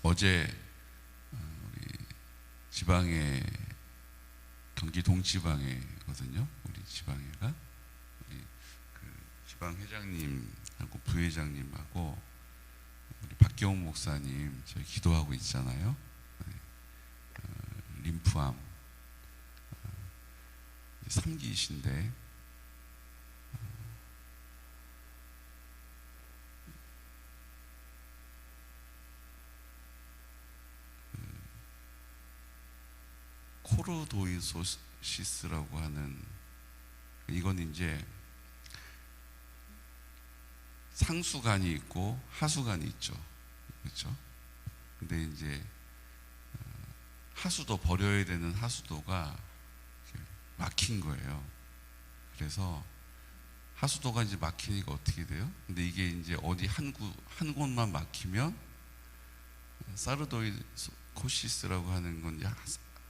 어제 우리 지방에 경기 동지방에거든요. 우리 지방에가 우리 그 지방 회장님하고 부회장님하고 우리 박경훈 목사님 저희 기도하고 있잖아요. 림프암 3기이신데 코르도이소시스라고 하는, 이건 이제 상수간이 있고 하수간이 있죠. 그렇죠? 근데 이제 하수도 버려야 되는 하수도가 막힌 거예요. 그래서 하수도가 이제 막히니까 어떻게 돼요? 근데 이게 이제 어디 한 곳만 막히면 사르도이코시스라고 하는 건 이제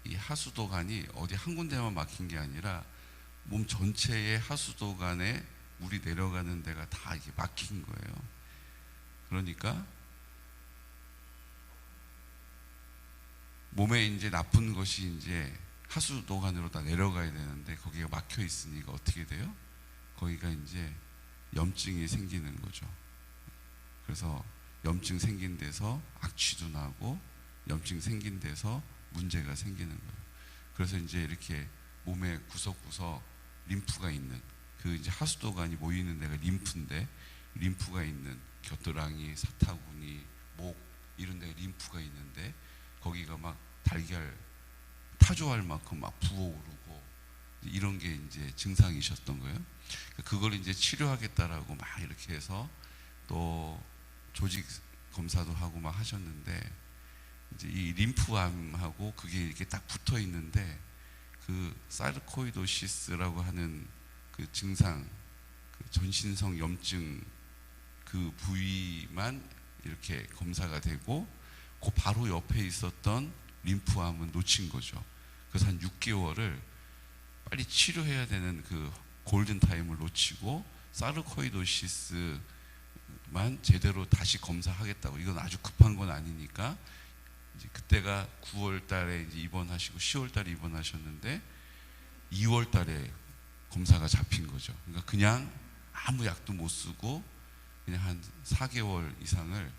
이 하수도관이 어디 한 군데만 막힌 게 아니라 몸 전체의 하수도관에 물이 내려가는 데가 다 이게 막힌 거예요. 그러니까 몸에 이제 나쁜 것이 이제 하수도관으로 다 내려가야 되는데 거기가 막혀 있으니까 어떻게 돼요? 거기가 이제 염증이 생기는 거죠. 그래서 염증 생긴 데서 악취도 나고 염증 생긴 데서 문제가 생기는 거예요. 그래서 이제 이렇게 몸의 구석구석 림프가 있는, 그 이제 하수도관이 모이는 데가 림프인데, 림프가 있는 겨드랑이, 사타구니, 목 이런 데가 림프가 있는데 거기가 막 달걀 타조할 만큼 막 부어오르고 이런 게 이제 증상이셨던 거예요. 그걸 이제 치료하겠다라고 막 이렇게 해서 또 조직 검사도 하고 막 하셨는데, 이제 이 림프암하고 그게 이렇게 딱 붙어 있는데 그 사르코이도시스라고 하는 그 증상, 그 전신성 염증 그 부위만 이렇게 검사가 되고 그 바로 옆에 있었던 림프암은 놓친 거죠. 그래서 한 6개월을 빨리 치료해야 되는 그 골든 타임을 놓치고 사르코이도시스만 제대로 다시 검사하겠다고, 이건 아주 급한 건 아니니까 이제 그때가 9월 달에 이제 입원하시고 10월 달에 입원하셨는데 2월 달에 검사가 잡힌 거죠. 그러니까 그냥 아무 약도 못 쓰고 그냥 한 4개월 이상을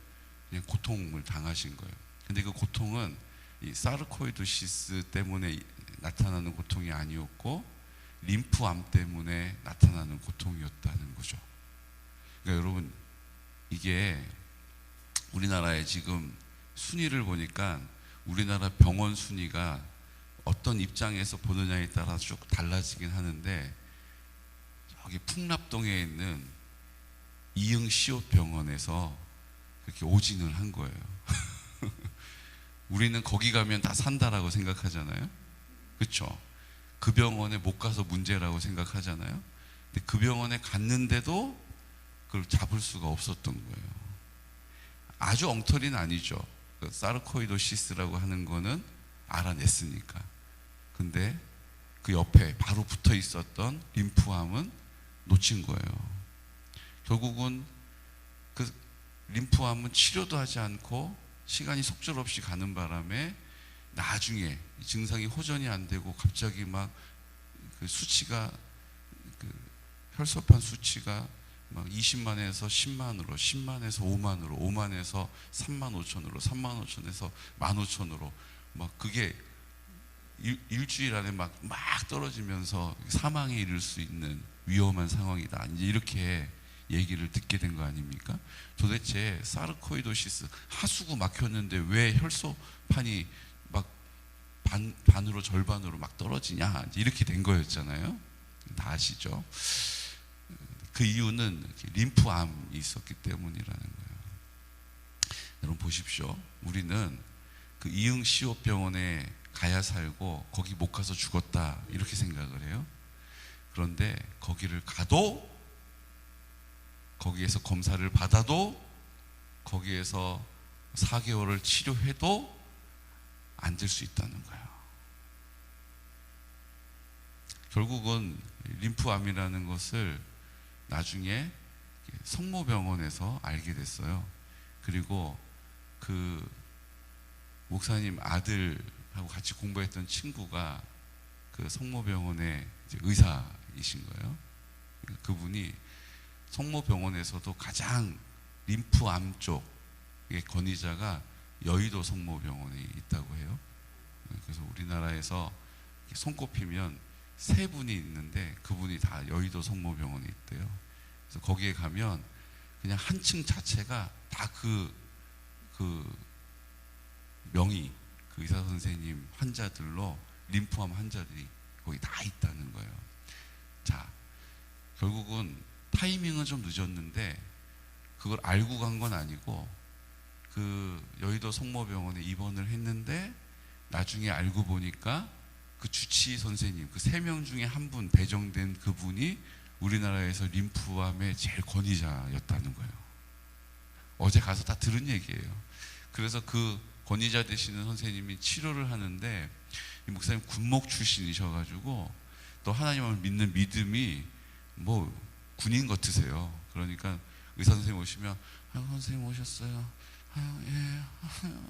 그냥 고통을 당하신 거예요. 근데 그 고통은 이 사르코이도시스 때문에 나타나는 고통이 아니었고 림프암 때문에 나타나는 고통이었다는 거죠. 그러니까 여러분, 이게 우리나라에 지금 순위를 보니까 우리나라 병원 순위가 어떤 입장에서 보느냐에 따라 쭉 달라지긴 하는데, 저기 풍납동에 있는 이응시옷병원에서 그렇게 오진을 한 거예요. 우리는 거기 가면 다 산다라고 생각하잖아요. 그렇죠? 그 병원에 못 가서 문제라고 생각하잖아요. 근데 그 병원에 갔는데도 그걸 잡을 수가 없었던 거예요. 아주 엉터리는 아니죠. 그 사르코이도시스라고 하는 거는 알아냈으니까. 근데 그 옆에 바로 붙어 있었던 림프암은 놓친 거예요. 결국은 그 림프암은 치료도 하지 않고 시간이 속절없이 가는 바람에 나중에 증상이 호전이 안 되고 갑자기 막 그 수치가, 그 혈소판 수치가 막 20만에서 10만으로, 10만에서 5만으로, 5만에서 3만 5천으로, 3만 5천에서 1만 5천으로 막 그게 일주일 안에 막 떨어지면서 사망에 이를 수 있는 위험한 상황이다. 이제 이렇게 얘기를 듣게 된 거 아닙니까? 도대체 사르코이도시스, 하수구 막혔는데 왜 혈소판이 막 반으로 절반으로 막 떨어지냐, 이제 이렇게 된 거였잖아요. 다 아시죠? 그 이유는 림프암이 있었기 때문이라는 거예요. 여러분 보십시오. 우리는 그 이응시옷병원에 가야 살고 거기 못 가서 죽었다 이렇게 생각을 해요. 그런데 거기를 가도, 거기에서 검사를 받아도, 거기에서 4개월을 치료해도 안 될 수 있다는 거예요. 결국은 림프암이라는 것을 나중에 성모병원에서 알게 됐어요. 그리고 그 목사님 아들하고 같이 공부했던 친구가 그 성모병원의 이제 의사이신 거예요. 그분이 성모병원에서도 가장 림프암 쪽의 권위자가 여의도 성모병원에 있다고 해요. 그래서 우리나라에서 손꼽히면 세 분이 있는데 그분이 다 여의도 성모병원에 있대요. 그래서 거기에 가면 그냥 한 층 자체가 다 그 명의, 그 의사 선생님 환자들로 림프암 환자들이 거기 다 있다는 거예요. 자, 결국은 타이밍은 좀 늦었는데 그걸 알고 간 건 아니고 그 여의도 성모병원에 입원을 했는데 나중에 알고 보니까 그 주치의 선생님, 그 3명 중에 한 분 배정된 그분이 우리나라에서 림프암의 제일 권위자였다는 거예요. 어제 가서 다 들은 얘기예요. 그래서 그 권위자 되시는 선생님이 치료를 하는데 이 목사님 군목 출신이셔가지고 또 하나님을 믿는 믿음이 뭐 군인 같으세요. 그러니까 의사 선생님 오시면 선생님 오셨어요. 예,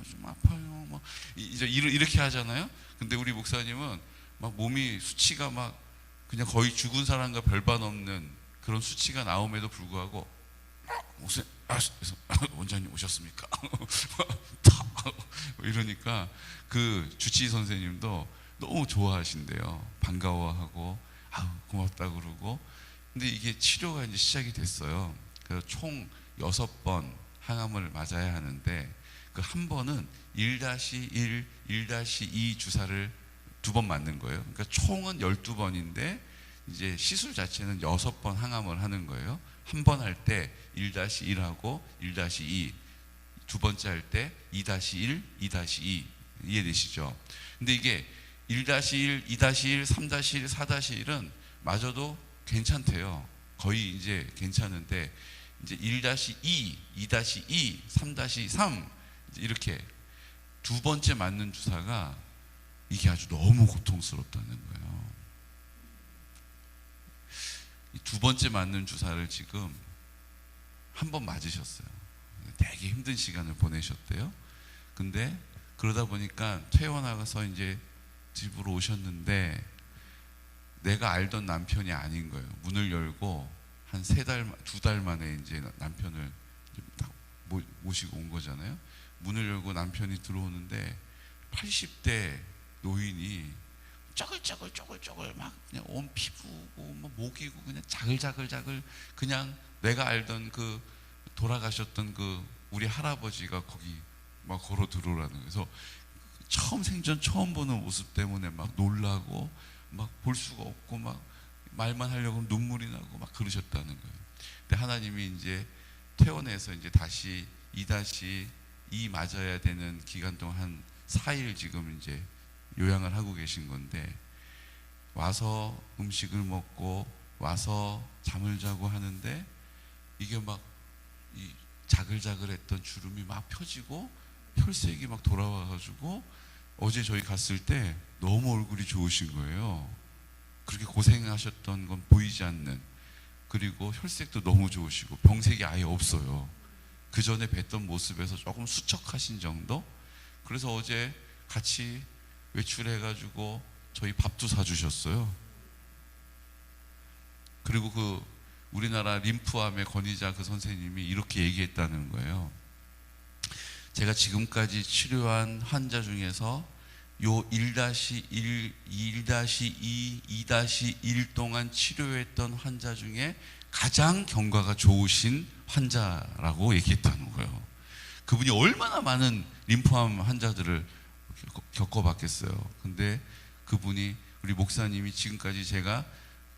좀 아파요. 뭐 이제 이렇게 하잖아요. 근데 우리 목사님은 막 몸이 수치가 막 그냥 거의 죽은 사람과 별반 없는 그런 수치가 나옴에도 불구하고 목사님, 원장님 오셨습니까? 이러니까 그 주치의 선생님도 너무 좋아하신대요. 반가워하고 고맙다 그러고. 근데 이게 치료가 이제 시작이 됐어요. 그래서 총 6번 항암을 맞아야 하는데 그 한 번은 1-1, 1-2 주사를 2번 맞는 거예요. 그러니까 총은 12번인데 이제 시술 자체는 6번 항암을 하는 거예요. 한 번 할 때 1-1하고 1-2, 두 번째 할 때 2-1, 2-2 이해되시죠? 근데 이게 1-1, 2-1, 3-1, 4-1은 맞아도 괜찮대요. 거의 이제 괜찮은데 이제 1-2, 2-2, 3-3 이렇게 두 번째 맞는 주사가 이게 아주 너무 고통스럽다는 거예요. 이 두 번째 맞는 주사를 지금 한 번 맞으셨어요. 되게 힘든 시간을 보내셨대요. 근데 그러다 보니까 퇴원하고서 이제 집으로 오셨는데 내가 알던 남편이 아닌 거예요. 문을 열고 한 2달 만에 이제 남편을 딱 모시고 온 거잖아요. 문을 열고 남편이 들어오는데 80대 노인이 쪼글쪼글 막 그냥 온 피부고 뭐 목이고 그냥 자글자글 그냥 내가 알던 그 돌아가셨던 그 우리 할아버지가 거기 막 걸어 들어오라는 거예요. 그래서 생전 처음 보는 모습 때문에 막 놀라고 막 볼 수가 없고 막 말만 하려고 하면 눈물이 나고 막 그러셨다는 거예요. 근데 하나님이 이제 퇴원해서 이제 다시 2-2 맞아야 되는 기간 동안 한 4일 지금 이제 요양을 하고 계신 건데 와서 음식을 먹고 와서 잠을 자고 하는데 이게 막 이 자글자글했던 주름이 막 펴지고 혈색이 막 돌아와가지고 어제 저희 갔을 때 너무 얼굴이 좋으신 거예요. 그렇게 고생하셨던 건 보이지 않는, 그리고 혈색도 너무 좋으시고 병색이 아예 없어요. 그 전에 뵀던 모습에서 조금 수척하신 정도. 그래서 어제 같이 외출해가지고 저희 밥도 사주셨어요. 그리고 그 우리나라 림프암의 권위자 그 선생님이 이렇게 얘기했다는 거예요. 제가 지금까지 치료한 환자 중에서 요 1-1, 1-2, 2-1 동안 치료했던 환자 중에 가장 경과가 좋으신 환자라고 얘기했다는 거예요. 그분이 얼마나 많은 림프암 환자들을 겪어봤겠어요. 근데 그분이, 우리 목사님이 지금까지 제가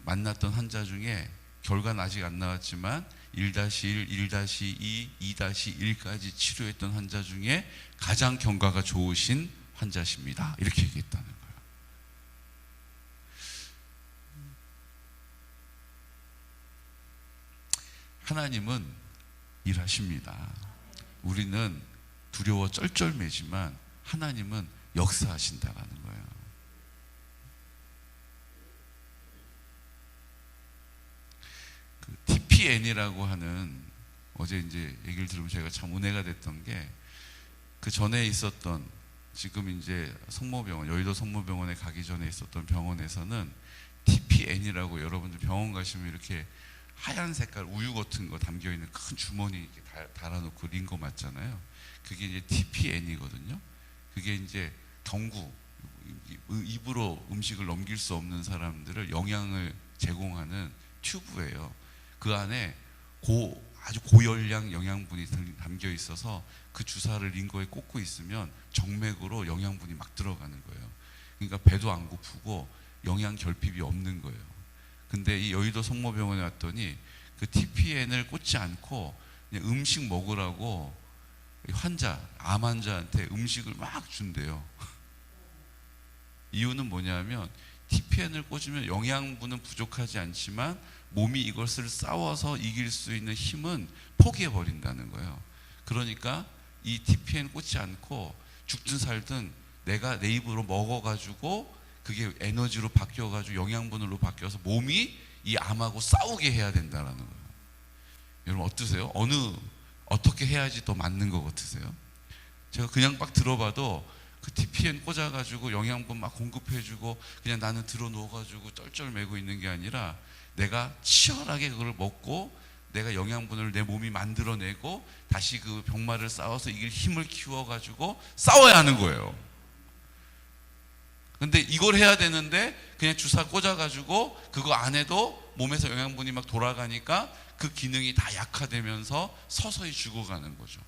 만났던 환자 중에 결과는 아직 안 나왔지만 1-1, 1-2, 2-1까지 치료했던 환자 중에 가장 경과가 좋으신 환자십니다. 이렇게 얘기했다는 거예요. 하나님은 일하십니다. 우리는 두려워 쩔쩔매지만 하나님은 역사하신다라는 거예요. 그 TPN이라고 하는, 어제 이제 얘기를 들으면 제가 참 은혜가 됐던 게, 그 전에 있었던 지금 이제 성모병원, 여의도 성모병원에 가기 전에 있었던 병원에서는 TPN이라고, 여러분들 병원 가시면 이렇게 하얀 색깔 우유 같은 거 담겨 있는 큰 주머니 이렇게 달아놓고 링거 맞잖아요. 그게 이제 TPN이거든요. 그게 이제 경구, 입으로 음식을 넘길 수 없는 사람들을 영양을 제공하는 튜브예요. 그 안에 아주 고열량 영양분이 담겨 있어서 그 주사를 링거에 꽂고 있으면 정맥으로 영양분이 막 들어가는 거예요. 그러니까 배도 안 고프고 영양 결핍이 없는 거예요. 근데 이 여의도 성모병원에 왔더니 그 TPN을 꽂지 않고 그냥 음식 먹으라고 암 환자한테 음식을 막 준대요. 이유는 뭐냐면 TPN을 꽂으면 영양분은 부족하지 않지만 몸이 이것을 싸워서 이길 수 있는 힘은 포기해 버린다는 거예요. 그러니까 이 TPN 꽂지 않고 죽든 살든 내가 내 입으로 먹어가지고 그게 에너지로 바뀌어가지고 영양분으로 바뀌어서 몸이 이 암하고 싸우게 해야 된다는 거예요. 여러분 어떠세요? 어떻게 해야지 더 맞는 것 같으세요? 제가 그냥 막 들어봐도 그 TPN 꽂아가지고 영양분 막 공급해주고 그냥 나는 들어 누워가지고 쩔쩔매고 있는 게 아니라 내가 치열하게 그걸 먹고 내가 영양분을 내 몸이 만들어내고 다시 그 병마를 싸워서 이길 힘을 키워가지고 싸워야 하는 거예요. 근데 이걸 해야 되는데 그냥 주사 꽂아가지고 그거 안 해도 몸에서 영양분이 막 돌아가니까 그 기능이 다 약화되면서 서서히 죽어가는 거죠.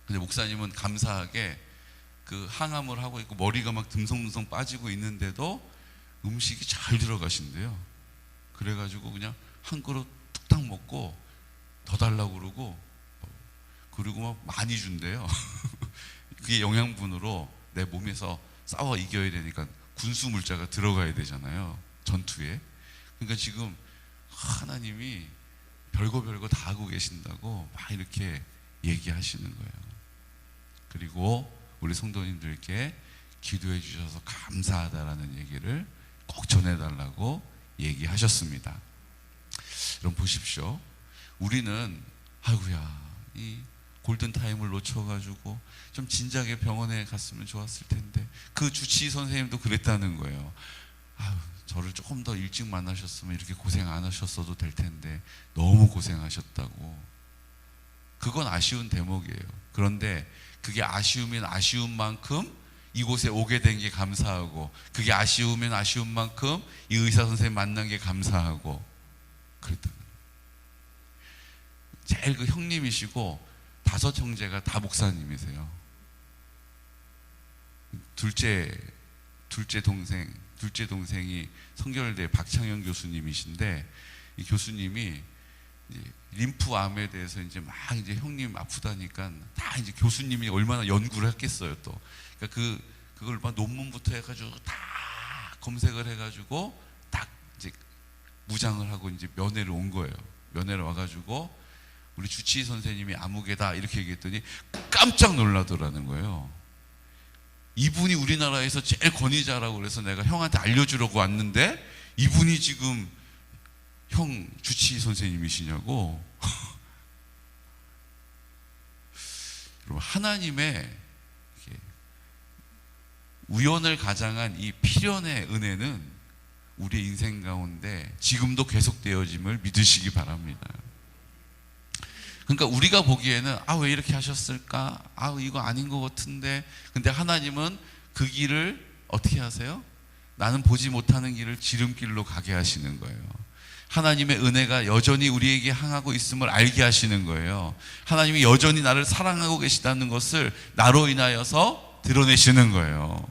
근데 목사님은 감사하게 그 항암을 하고 있고 머리가 막 듬성듬성 빠지고 있는데도 음식이 잘 들어가신대요. 그래가지고 그냥 한 그릇 뚝딱 먹고 더 달라고 그러고 그리고 막 많이 준대요. 그게 영양분으로 내 몸에서 싸워 이겨야 되니까 군수 물자가 들어가야 되잖아요. 전투에. 그러니까 지금 하나님이 별거 다 하고 계신다고 막 이렇게 얘기하시는 거예요. 그리고 우리 성도님들께 기도해 주셔서 감사하다라는 얘기를 꼭 전해달라고 얘기하셨습니다. 여러분 보십시오. 우리는 아이고야 이 골든타임을 놓쳐가지고 좀 진작에 병원에 갔으면 좋았을 텐데, 그 주치의 선생님도 그랬다는 거예요. 아유, 저를 조금 더 일찍 만나셨으면 이렇게 고생 안 하셨어도 될 텐데 너무 고생하셨다고. 그건 아쉬운 대목이에요. 그런데 그게 아쉬우면 아쉬운 만큼 이곳에 오게 된 게 감사하고, 그게 아쉬우면 아쉬운 만큼 이 의사 선생님 만난 게 감사하고 그랬던 거예요. 제일 그 형님이시고 5 형제가 다 목사님이세요. 둘째 동생이 성결대 박창현 교수님이신데, 이 교수님이 이제 림프암에 대해서 이제 막 이제 형님 아프다니까 다 이제 교수님이 얼마나 연구를 했겠어요 또. 그러니까 그걸 막 논문부터 해가지고 다 검색을 해가지고 딱 이제 무장을 하고 이제 면회를 온 거예요. 면회를 와가지고 우리 주치의 선생님이 아무개다 이렇게 얘기했더니 깜짝 놀라더라는 거예요. 이분이 우리나라에서 제일 권위자라고 그래서 내가 형한테 알려주려고 왔는데 이분이 지금 형 주치의 선생님이시냐고. 여러분 하나님의 우연을 가장한 이 필연의 은혜는 우리의 인생 가운데 지금도 계속되어짐을 믿으시기 바랍니다. 그러니까 우리가 보기에는 왜 이렇게 하셨을까? 이거 아닌 것 같은데. 근데 하나님은 그 길을 어떻게 하세요? 나는 보지 못하는 길을 지름길로 가게 하시는 거예요. 하나님의 은혜가 여전히 우리에게 향하고 있음을 알게 하시는 거예요. 하나님이 여전히 나를 사랑하고 계시다는 것을 나로 인하여서 드러내시는 거예요.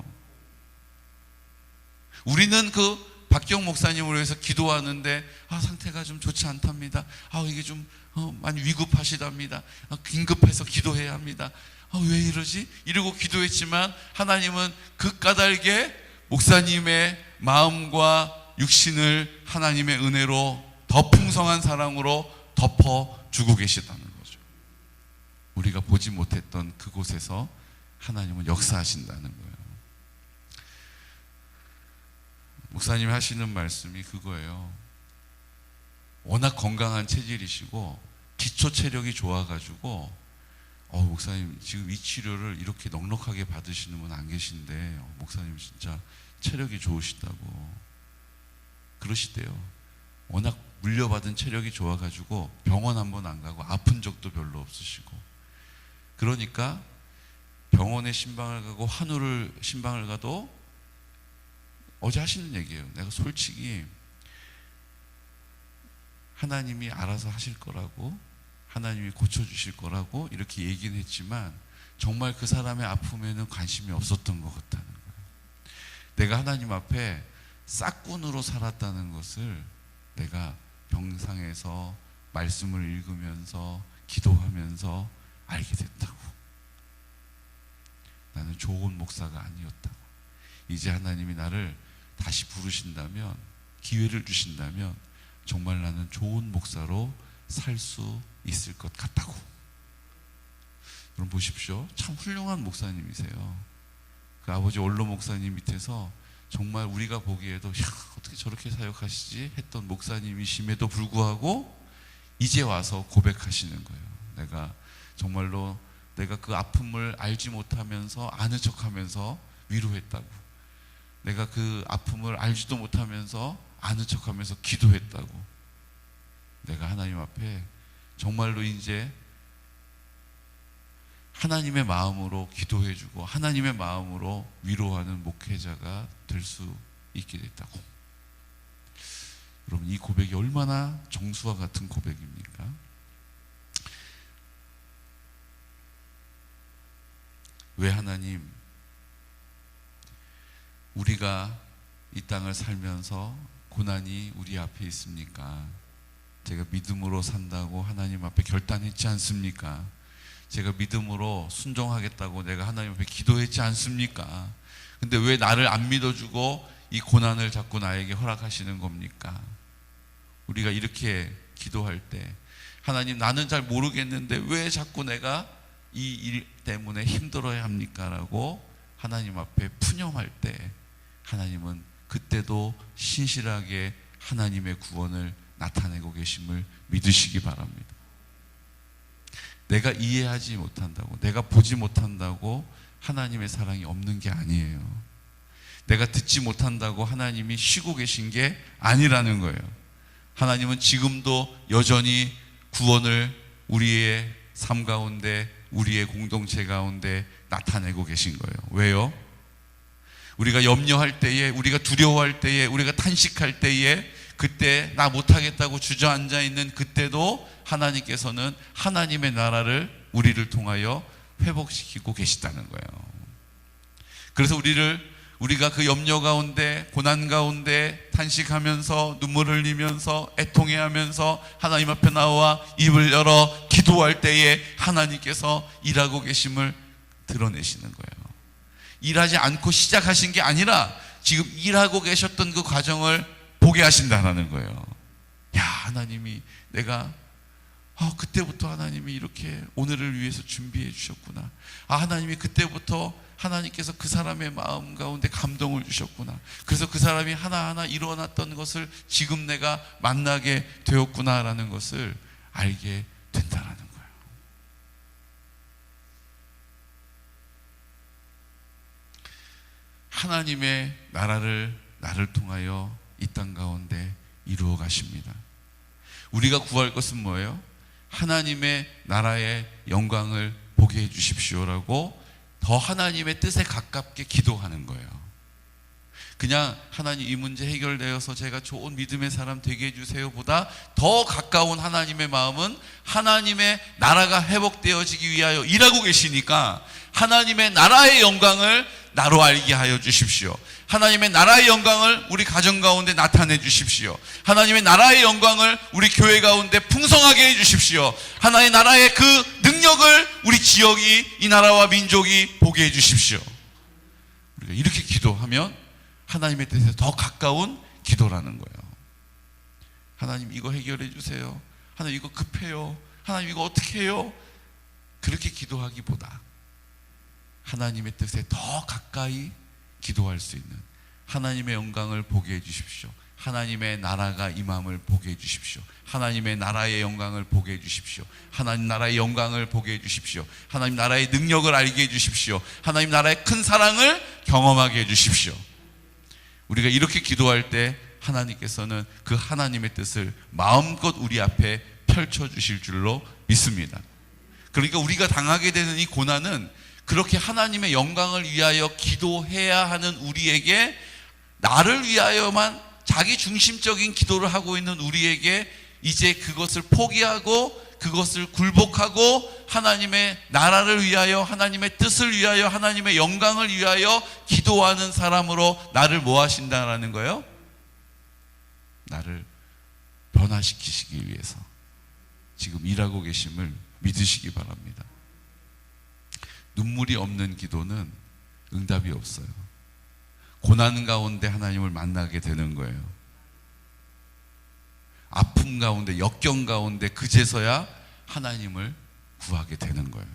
우리는 그 박경 목사님을 위해서 기도하는데 상태가 좀 좋지 않답니다. 이게 좀 많이 위급하시답니다. 긴급해서 기도해야 합니다. 왜 이러지? 이러고 기도했지만 하나님은 그 까닭에 목사님의 마음과 육신을 하나님의 은혜로 더 풍성한 사랑으로 덮어주고 계시다는 거죠. 우리가 보지 못했던 그곳에서 하나님은 역사하신다는 거예요. 목사님이 하시는 말씀이 그거예요. 워낙 건강한 체질이시고 기초 체력이 좋아가지고 목사님 지금 이 치료를 이렇게 넉넉하게 받으시는 분 안 계신데 목사님 진짜 체력이 좋으시다고 그러시대요. 워낙 물려받은 체력이 좋아가지고 병원 한 번 안 가고 아픈 적도 별로 없으시고, 그러니까 병원에 신방을 가고 환우를 신방을 가도 어제 하시는 얘기예요. 내가 솔직히 하나님이 알아서 하실 거라고, 하나님이 고쳐주실 거라고 이렇게 얘기는 했지만 정말 그 사람의 아픔에는 관심이 없었던 것 같다는 거예요. 내가 하나님 앞에 싹군으로 살았다는 것을 내가 병상에서 말씀을 읽으면서 기도하면서 알게 됐다고. 나는 좋은 목사가 아니었다고. 이제 하나님이 나를 다시 부르신다면, 기회를 주신다면 정말 나는 좋은 목사로 살 수 있을 것 같다고. 여러분 보십시오. 참 훌륭한 목사님이세요. 그 아버지 원로 목사님 밑에서 정말 우리가 보기에도 어떻게 저렇게 사역하시지 했던 목사님이심에도 불구하고 이제 와서 고백하시는 거예요. 내가 정말로 내가 그 아픔을 알지 못하면서 아는 척하면서 위로했다고. 내가 그 아픔을 알지도 못하면서 아는 척하면서 기도했다고. 내가 하나님 앞에 정말로 이제 하나님의 마음으로 기도해주고 하나님의 마음으로 위로하는 목회자가 될 수 있게 됐다고. 여러분, 이 고백이 얼마나 정수와 같은 고백입니까? 왜 하나님, 우리가 이 땅을 살면서 고난이 우리 앞에 있습니까? 제가 믿음으로 산다고 하나님 앞에 결단했지 않습니까? 제가 믿음으로 순종하겠다고 내가 하나님 앞에 기도했지 않습니까? 근데 왜 나를 안 믿어주고 이 고난을 자꾸 나에게 허락하시는 겁니까? 우리가 이렇게 기도할 때, 하나님 나는 잘 모르겠는데 왜 자꾸 내가 이 일 때문에 힘들어야 합니까? 라고 하나님 앞에 푸념할 때, 하나님은 그때도 신실하게 하나님의 구원을 나타내고 계심을 믿으시기 바랍니다. 내가 이해하지 못한다고, 내가 보지 못한다고 하나님의 사랑이 없는 게 아니에요. 내가 듣지 못한다고 하나님이 쉬고 계신 게 아니라는 거예요. 하나님은 지금도 여전히 구원을 우리의 삶 가운데, 우리의 공동체 가운데 나타내고 계신 거예요. 왜요? 우리가 염려할 때에, 우리가 두려워할 때에, 우리가 탄식할 때에, 그때 나 못하겠다고 주저앉아 있는 그때도 하나님께서는 하나님의 나라를 우리를 통하여 회복시키고 계시다는 거예요. 그래서 우리가 그 염려 가운데, 고난 가운데 탄식하면서 눈물을 흘리면서 애통해하면서 하나님 앞에 나와 입을 열어 기도할 때에 하나님께서 일하고 계심을 드러내시는 거예요. 일하지 않고 시작하신 게 아니라 지금 일하고 계셨던 그 과정을 보게 하신다는 거예요. 야, 하나님이 내가 그때부터 하나님이 이렇게 오늘을 위해서 준비해 주셨구나. 하나님이 그때부터 하나님께서 그 사람의 마음 가운데 감동을 주셨구나. 그래서 그 사람이 하나하나 일어났던 것을 지금 내가 만나게 되었구나라는 것을 알게 된다라는 거예요. 하나님의 나라를 나를 통하여 이 땅 가운데 이루어 가십니다. 우리가 구할 것은 뭐예요? 하나님의 나라의 영광을 보게 해 주십시오라고 더 하나님의 뜻에 가깝게 기도하는 거예요. 그냥 하나님 이 문제 해결되어서 제가 좋은 믿음의 사람 되게 해주세요 보다 더 가까운 하나님의 마음은 하나님의 나라가 회복되어지기 위하여 일하고 계시니까 하나님의 나라의 영광을 나로 알게 하여 주십시오. 하나님의 나라의 영광을 우리 가정 가운데 나타내 주십시오. 하나님의 나라의 영광을 우리 교회 가운데 풍성하게 해 주십시오. 하나님의 나라의 그 능력을 우리 지역이, 이 나라와 민족이 보게 해 주십시오. 우리가 이렇게 기도하면 하나님의 뜻에 더 가까운 기도라는 거예요. 하나님 이거 해결해 주세요. 하나님 이거 급해요. 하나님 이거 어떻게 해요? 그렇게 기도하기보다 하나님의 뜻에 더 가까이 기도할 수 있는, 하나님의 영광을 보게 해 주십시오. 하나님의 나라가 임함을 보게 해주십시오. 하나님의 나라의 영광을 보게 해주십시오. 하나님 나라의 영광을 보게 해주십시오. 하나님 나라의 능력을 알게 해주십시오. 하나님 나라의 큰 사랑을 경험하게 해주십시오. 우리가 이렇게 기도할 때 하나님께서는 그 하나님의 뜻을 마음껏 우리 앞에 펼쳐주실 줄로 믿습니다. 그러니까 우리가 당하게 되는 이 고난은 그렇게 하나님의 영광을 위하여 기도해야 하는 우리에게, 나를 위하여만 자기 중심적인 기도를 하고 있는 우리에게 이제 그것을 포기하고 그것을 굴복하고 하나님의 나라를 위하여, 하나님의 뜻을 위하여, 하나님의 영광을 위하여 기도하는 사람으로 나를 뭐 하신다라는 거예요? 나를 변화시키시기 위해서 지금 일하고 계심을 믿으시기 바랍니다. 눈물이 없는 기도는 응답이 없어요. 고난 가운데 하나님을 만나게 되는 거예요. 아픔 가운데, 역경 가운데 그제서야 하나님을 구하게 되는 거예요.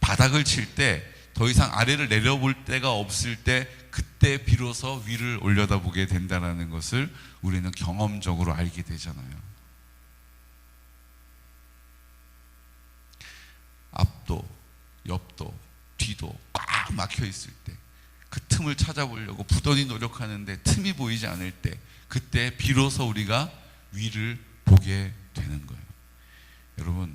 바닥을 칠 때 더 이상 아래를 내려볼 데가 없을 때, 그때 비로소 위를 올려다보게 된다는 것을 우리는 경험적으로 알게 되잖아요. 앞도 옆도 뒤도 꽉 막혀 있을 때, 그 틈을 찾아보려고 부단히 노력하는데 틈이 보이지 않을 때, 그때 비로소 우리가 위를 보게 되는 거예요. 여러분,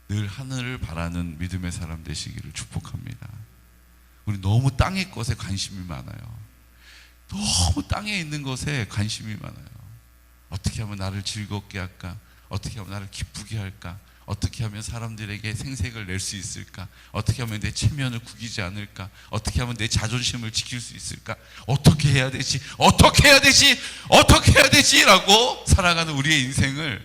늘 하늘을 바라는 믿음의 사람 되시기를 축복합니다. 우리 너무 땅의 것에 관심이 많아요. 너무 땅에 있는 것에 관심이 많아요. 어떻게 하면 나를 즐겁게 할까? 어떻게 하면 나를 기쁘게 할까? 어떻게 하면 사람들에게 생색을 낼 수 있을까? 어떻게 하면 내 체면을 구기지 않을까? 어떻게 하면 내 자존심을 지킬 수 있을까? 어떻게 해야 되지? 어떻게 해야 되지? 어떻게 해야 되지? 라고 살아가는 우리의 인생을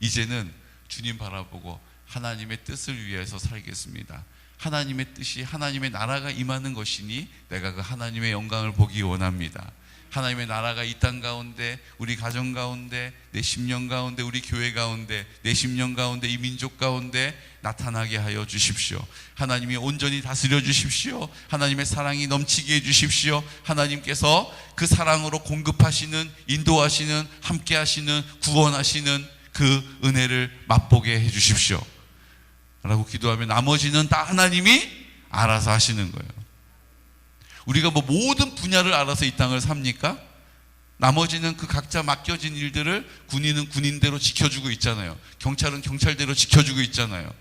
이제는 주님 바라보고 하나님의 뜻을 위해서 살겠습니다. 하나님의 뜻이, 하나님의 나라가 임하는 것이니 내가 그 하나님의 영광을 보기 원합니다. 하나님의 나라가 이 땅 가운데, 우리 가정 가운데, 내 심령 가운데, 우리 교회 가운데, 내 심령 가운데, 이 민족 가운데 나타나게 하여 주십시오. 하나님이 온전히 다스려 주십시오. 하나님의 사랑이 넘치게 해 주십시오. 하나님께서 그 사랑으로 공급하시는, 인도하시는, 함께 하시는, 구원하시는 그 은혜를 맛보게 해 주십시오 라고 기도하면 나머지는 다 하나님이 알아서 하시는 거예요. 우리가 뭐 모든 분야를 알아서 이 땅을 삽니까? 나머지는 그 각자 맡겨진 일들을 군인은 군인대로 지켜주고 있잖아요. 경찰은 경찰대로 지켜주고 있잖아요.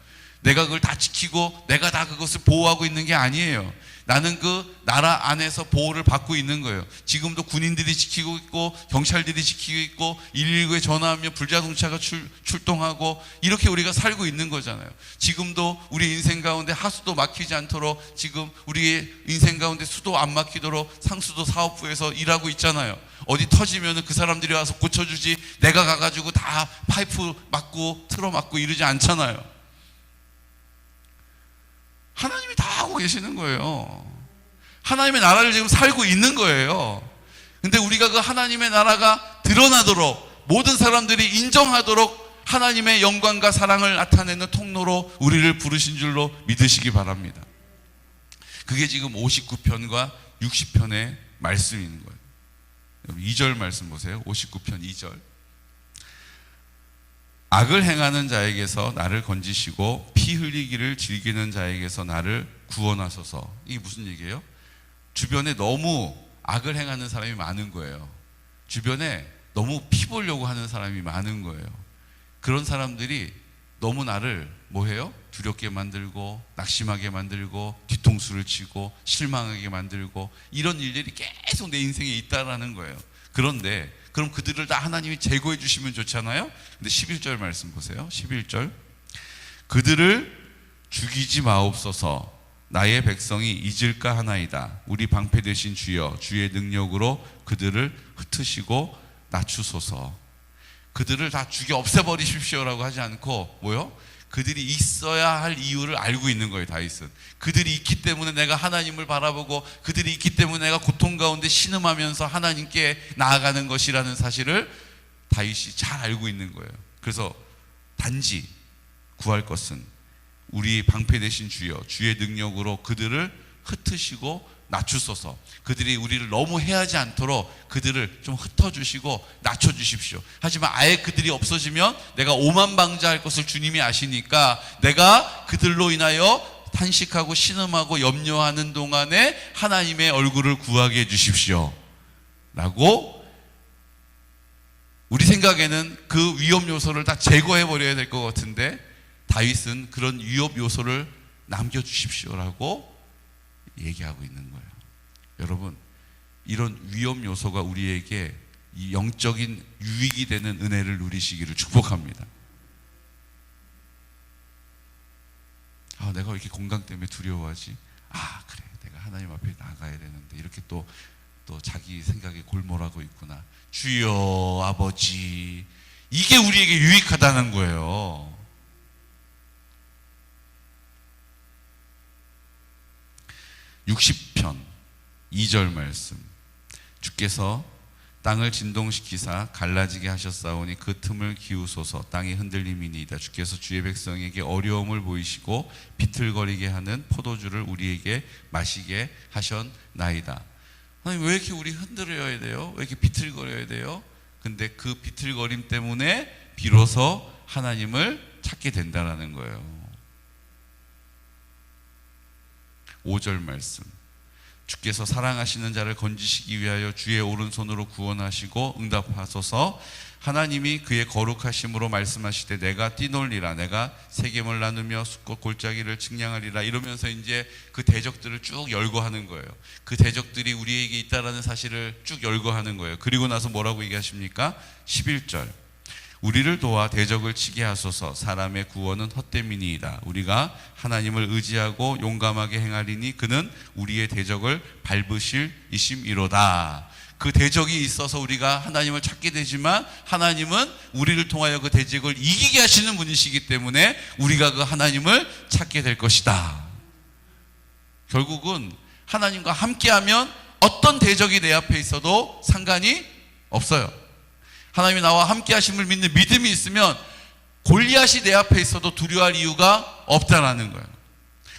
내가 그걸 다 지키고 내가 다 그것을 보호하고 있는 게 아니에요. 나는 그 나라 안에서 보호를 받고 있는 거예요. 지금도 군인들이 지키고 있고 경찰들이 지키고 있고 119에 전화하면 불자동차가 출동하고 이렇게 우리가 살고 있는 거잖아요. 지금도 우리 인생 가운데 하수도 막히지 않도록, 지금 우리의 인생 가운데 수도 안 막히도록 상수도 사업부에서 일하고 있잖아요. 어디 터지면 그 사람들이 와서 고쳐주지 내가 가가지고 다 파이프 막고 틀어 막고 이러지 않잖아요. 하나님이 다 하고 계시는 거예요. 하나님의 나라를 지금 살고 있는 거예요. 근데 우리가 그 하나님의 나라가 드러나도록, 모든 사람들이 인정하도록 하나님의 영광과 사랑을 나타내는 통로로 우리를 부르신 줄로 믿으시기 바랍니다. 그게 지금 59편과 60편의 말씀인 거예요. 2절 말씀 보세요. 59편 2절. 악을 행하는 자에게서 나를 건지시고 피 흘리기를 즐기는 자에게서 나를 구원하소서. 이게 무슨 얘기예요? 주변에 너무 악을 행하는 사람이 많은 거예요. 주변에 너무 피 보려고 하는 사람이 많은 거예요. 그런 사람들이 너무 나를 뭐해요? 두렵게 만들고 낙심하게 만들고 뒤통수를 치고 실망하게 만들고, 이런 일들이 계속 내 인생에 있다라는 거예요. 그런데 그럼 그들을 다 하나님이 제거해 주시면 좋잖아요. 근데 11절 말씀 보세요. 11절. 그들을 죽이지 마옵소서. 나의 백성이 잊을까 하나이다. 우리 방패 되신 주여, 주의 능력으로 그들을 흩으시고 낮추소서. 그들을 다 죽여 없애버리십시오라고 하지 않고 뭐요? 그들이 있어야 할 이유를 알고 있는 거예요. 다윗은 그들이 있기 때문에 내가 하나님을 바라보고, 그들이 있기 때문에 내가 고통 가운데 신음하면서 하나님께 나아가는 것이라는 사실을 다윗이 잘 알고 있는 거예요. 그래서 단지 구할 것은 우리 방패 되신 주여, 주의 능력으로 그들을 흩으시고 낮추소서. 그들이 우리를 너무 해하지 않도록 그들을 좀 흩어주시고 낮춰주십시오. 하지만 아예 그들이 없어지면 내가 오만방자할 것을 주님이 아시니까 내가 그들로 인하여 탄식하고 신음하고 염려하는 동안에 하나님의 얼굴을 구하게 해주십시오 라고, 우리 생각에는 그 위험 요소를 다 제거해 버려야 될 것 같은데 다윗은 그런 위험 요소를 남겨주십시오라고 얘기하고 있는 거예요. 여러분, 이런 위험 요소가 우리에게 이 영적인 유익이 되는 은혜를 누리시기를 축복합니다. 내가 왜 이렇게 건강 때문에 두려워하지? 그래, 내가 하나님 앞에 나가야 되는데 이렇게 또 자기 생각에 골몰하고 있구나. 주여 아버지, 이게 우리에게 유익하다는 거예요. (60편) 2절 말씀. 주께서 땅을 진동시키사 갈라지게 하셨사오니 그 틈을 기우소서. 땅이 흔들림이니이다. 주께서 주의 백성에게 어려움을 보이시고 비틀거리게 하는 포도주를 우리에게 마시게 하셨나이다. 하나님, 왜 이렇게 우리 흔들어야 돼요? 왜 이렇게 비틀거려야 돼요? 근데 그 비틀거림 때문에 비로소 하나님을 찾게 된다는 거예요. 5절 말씀. 주께서 사랑하시는 자를 건지시기 위하여 주의 오른손으로 구원하시고 응답하소서. 하나님이 그의 거룩하심으로 말씀하실 때 내가 뛰놀리라, 내가 세겜을 나누며 숫꽃 골짜기를 측량하리라, 이러면서 이제 그 대적들을 쭉 열거하는 거예요. 그 대적들이 우리에게 있다라는 사실을 쭉 열거하는 거예요. 그리고 나서 뭐라고 얘기하십니까? 11절. 우리를 도와 대적을 치게 하소서. 사람의 구원은 헛됨이니이다. 우리가 하나님을 의지하고 용감하게 행하리니 그는 우리의 대적을 밟으실 이심이로다. 그 대적이 있어서 우리가 하나님을 찾게 되지만 하나님은 우리를 통하여 그 대적을 이기게 하시는 분이시기 때문에 우리가 그 하나님을 찾게 될 것이다. 결국은 하나님과 함께하면 어떤 대적이 내 앞에 있어도 상관이 없어요. 하나님이 나와 함께 하심을 믿는 믿음이 있으면 골리앗이 내 앞에 있어도 두려워할 이유가 없다라는 거예요.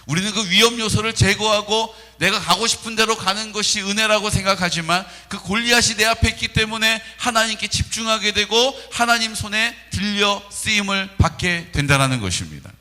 우리는 그 위험 요소를 제거하고 내가 가고 싶은 대로 가는 것이 은혜라고 생각하지만 그 골리앗이 내 앞에 있기 때문에 하나님께 집중하게 되고 하나님 손에 들려 쓰임을 받게 된다는 것입니다.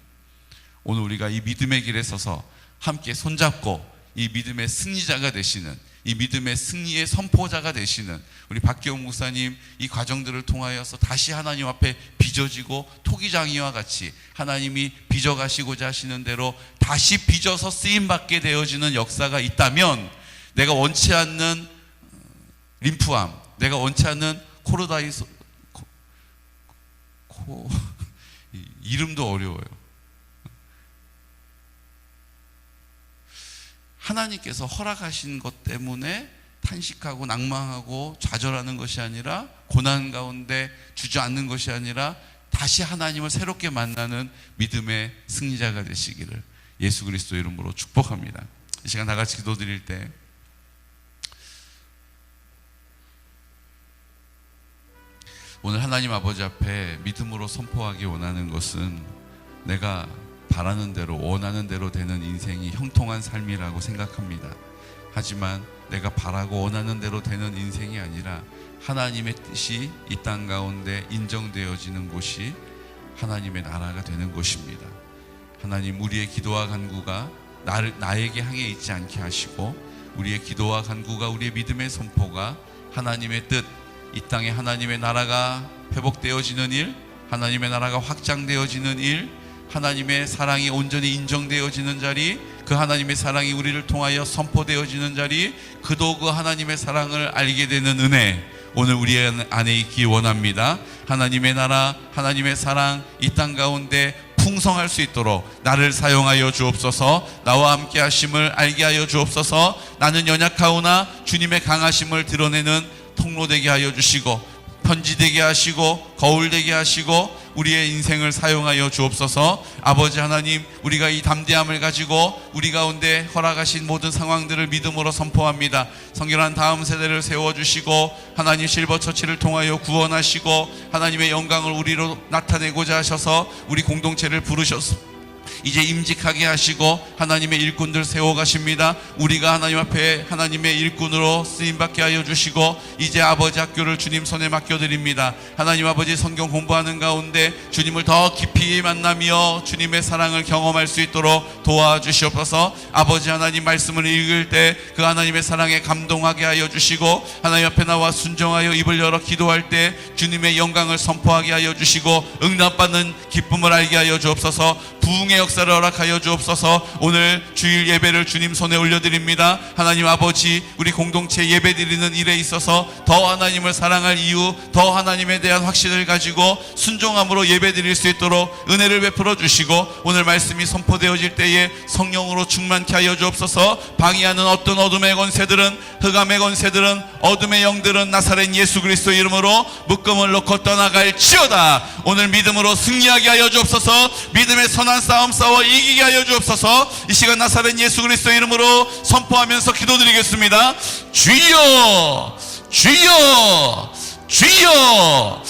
오늘 우리가 이 믿음의 길에 서서 함께 손잡고 이 믿음의 승리자가 되시는, 이 믿음의 승리의 선포자가 되시는 우리 박기용 목사님, 이 과정들을 통하여서 다시 하나님 앞에 빚어지고 토기장이와 같이 하나님이 빚어가시고자 하시는 대로 다시 빚어서 쓰임받게 되어지는 역사가 있다면, 내가 원치 않는 림프암, 내가 원치 않는 코로나이소, 이름도 어려워요. 하나님께서 허락하신 것 때문에 탄식하고 낭망하고 좌절하는 것이 아니라, 고난 가운데 주저앉는 것이 아니라 다시 하나님을 새롭게 만나는 믿음의 승리자가 되시기를 예수 그리스도 이름으로 축복합니다. 이 시간 다 같이 기도드릴 때 오늘 하나님 아버지 앞에 믿음으로 선포하기 원하는 것은, 내가 바라는 대로 원하는 대로 되는 인생이 형통한 삶이라고 생각합니다. 하지만 내가 바라고 원하는 대로 되는 인생이 아니라 하나님의 뜻이 이 땅 가운데 인정되어지는 곳이 하나님의 나라가 되는 것입니다. 하나님, 우리의 기도와 간구가 나에게 향해 있지 않게 하시고, 우리의 기도와 간구가, 우리의 믿음의 선포가 하나님의 뜻, 이 땅에 하나님의 나라가 회복되어지는 일, 하나님의 나라가 확장되어지는 일, 하나님의 사랑이 온전히 인정되어지는 자리, 그 하나님의 사랑이 우리를 통하여 선포되어지는 자리, 그도 그 하나님의 사랑을 알게 되는 은혜, 오늘 우리 안에 있기 원합니다. 하나님의 나라, 하나님의 사랑 이 땅 가운데 풍성할 수 있도록 나를 사용하여 주옵소서. 나와 함께 하심을 알게 하여 주옵소서. 나는 연약하오나 주님의 강하심을 드러내는 통로 되게 하여 주시고, 편지 되게 하시고 거울 되게 하시고 우리의 인생을 사용하여 주옵소서. 아버지 하나님, 우리가 이 담대함을 가지고 우리 가운데 허락하신 모든 상황들을 믿음으로 선포합니다. 성결한 다음 세대를 세워주시고 하나님 실버처치를 통하여 구원하시고 하나님의 영광을 우리로 나타내고자 하셔서 우리 공동체를 부르셨습니다. 이제 임직하게 하시고 하나님의 일꾼들 세워가십니다. 우리가 하나님 앞에 하나님의 일꾼으로 쓰임받게 하여 주시고 이제 아버지 학교를 주님 손에 맡겨드립니다. 하나님 아버지 성경 공부하는 가운데 주님을 더 깊이 만나며 주님의 사랑을 경험할 수 있도록 도와주시옵소서. 아버지 하나님 말씀을 읽을 때 그 하나님의 사랑에 감동하게 하여 주시고 하나님 앞에 나와 순종하여 입을 열어 기도할 때 주님의 영광을 선포하게 하여 주시고 응답받는 기쁨을 알게 하여 주옵소서. 부흥의 역사를 허락하여 주옵소서. 오늘 주일 예배를 주님 손에 올려드립니다. 하나님 아버지, 우리 공동체 예배 드리는 일에 있어서 더 하나님을 사랑할 이유, 더 하나님에 대한 확신을 가지고 순종함으로 예배 드릴 수 있도록 은혜를 베풀어 주시고 오늘 말씀이 선포되어질 때에 성령으로 충만케 하여 주옵소서. 방해하는 어떤 어둠의 권세들은, 흑암의 권세들은, 어둠의 영들은 나사렛 예수 그리스도 이름으로 묶음을 놓고 떠나갈지어다. 오늘 믿음으로 승리하게 하여 주옵소서. 믿음의 선한 싸움 싸워 이기게 하여 주옵소서. 이 시간 나사렛 예수 그리스도 이름으로 선포하면서 기도드리겠습니다. 주여, 주여, 주여.